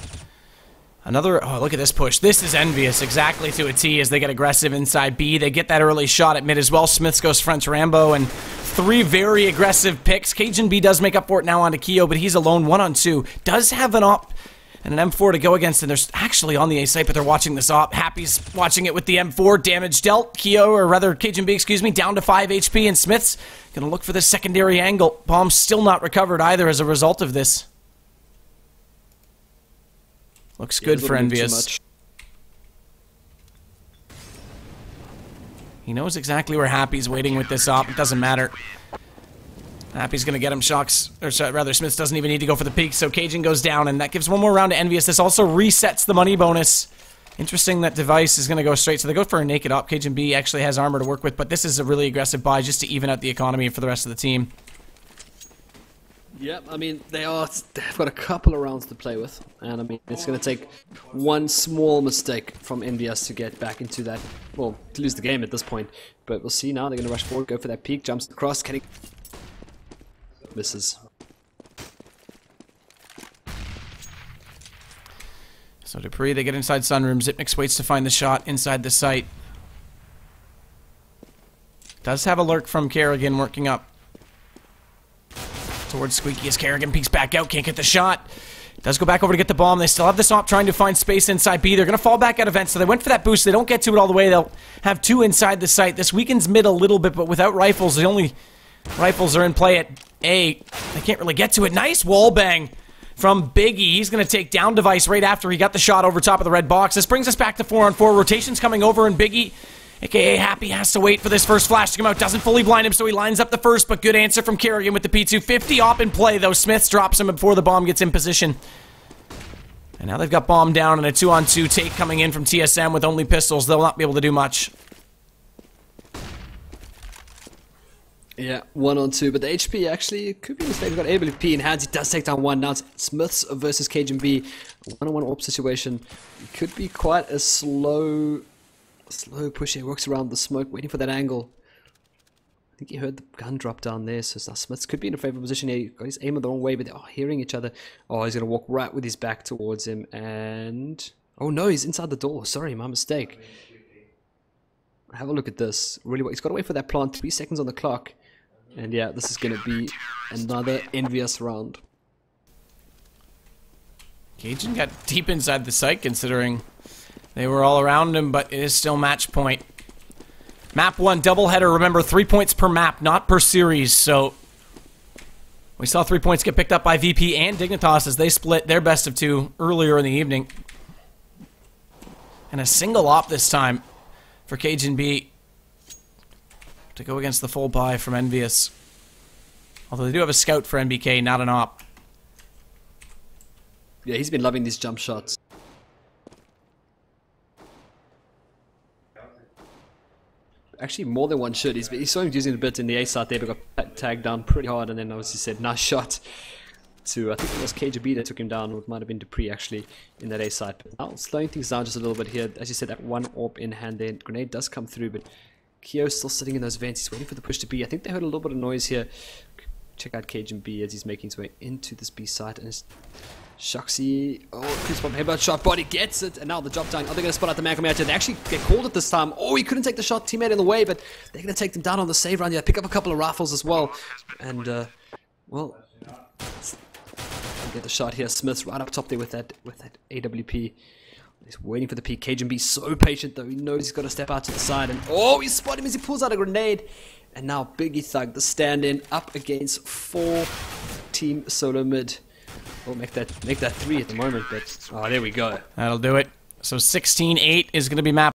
another. Oh, look at this push. This is EnVyUs exactly to a T as they get aggressive inside B. They get that early shot at mid as well. Smiths goes front Rambo, and 3 very aggressive picks. Cajun B does make up for it now onto Keo, but he's alone 1-on-2. Does have an op and an M4 to go against, and they're actually on the A site, but they're watching this op. Happy's watching it with the M4. Damage dealt. Keo, or rather Cajun B, excuse me, down to 5 HP, and Smith's gonna look for this secondary angle. Bomb's still not recovered either as a result of this. Looks good for EnVyUs. He knows exactly where Happy's waiting with this op. It doesn't matter. Happy's going to get him shocks, or rather Smiths doesn't even need to go for the peak, so Cajun goes down, and that gives one more round to EnVyUs. This also resets the money bonus. Interesting that Device is going to go straight, so they go for a naked op. Cajun B actually has armor to work with, but this is a really aggressive buy just to even out the economy for the rest of the team. Yeah, I mean, they've got a couple of rounds to play with, and I mean, it's going to take one small mistake from EnVyUs to get back into that, well, to lose the game at this point, but we'll see now. They're going to rush forward, go for that peak, jumps across, can he... Misses. So Dupree, they get inside Sunroom. Zipmix waits to find the shot inside the site. Does have a lurk from Kerrigan working up towards Squeaky as Kerrigan peeks back out. Can't get the shot. Does go back over to get the bomb. They still have this op trying to find space inside B. They're going to fall back out of vent, so they went for that boost. They don't get to it all the way. They'll have 2 inside the site. This weakens mid a little bit, but without rifles, the only rifles are in play at A. They can't really get to it. Nice wall bang from Biggie. He's going to take down Device right after he got the shot over top of the red box. This brings us back to 4-on-4. Rotations coming over, and Biggie AKA Happy has to wait for this first flash to come out. Doesn't fully blind him, so he lines up the first, but good answer from Kerrigan with the P250. Op in play, though. Smiths drops him before the bomb gets in position. And now they've got bomb down and a 2-on-2 take coming in from TSM with only pistols. They'll not be able to do much. Yeah, 1-on-2, but the HP actually could be a mistake. We've got AWP in hands. He does take down one. Now it's Smiths versus KGB. 1-on-1 AWP situation. It could be quite a slow push here. Works around the smoke, waiting for that angle. I think he heard the gun drop down there, so now Smiths could be in a favorable position here. He got his aim the wrong way, but they're hearing each other. Oh, he's going to walk right with his back towards him, and... Oh no, he's inside the door. Sorry, my mistake. Have a look at this. Really, he's got to wait for that plant. 3 seconds on the clock. And yeah, this is going to be another EnVyUs round. Cajun got deep inside the site considering they were all around him, but it is still match point. Map 1, doubleheader. Remember, 3 points per map, not per series. So we saw 3 points get picked up by VP and Dignitas as they split their best of 2 earlier in the evening. And a single op this time for Cajun B to go against the full buy from EnVyUs. Although they do have a scout for NBK, not an op. Yeah, he's been loving these jump shots. Actually, more than one should. He saw him using a bit in the A side there, but got tagged down pretty hard, and then obviously said, nice shot to, I think it was KGB that took him down, or it might have been Dupree actually in that A side. But now slowing things down just a little bit here. As you said, that one AWP in hand there. Grenade does come through, but Kyo's still sitting in those vents. He's waiting for the push to B. I think they heard a little bit of noise here. Check out Cajun B as he's making his way into this B side, and it's Shuxy. Oh, Chris Bob headbutt shot, body gets it, and now the drop down. Are they going to spot out the man coming out here? They actually get called it this time. Oh, he couldn't take the shot, teammate in the way, but they're going to take them down on the save round. Yeah, pick up a couple of rifles as well, and well, get the shot here. Smith's right up top there with that AWP. He's waiting for the peak. Cajun B so patient though. He knows he's got to step out to the side, and oh, he spotted him as he pulls out a grenade. And now Biggie Thug, the stand-in, up against 4 Team SoloMid. We'll make that 3 at the moment, but oh, there we go. That'll do it. So 16-8 is going to be map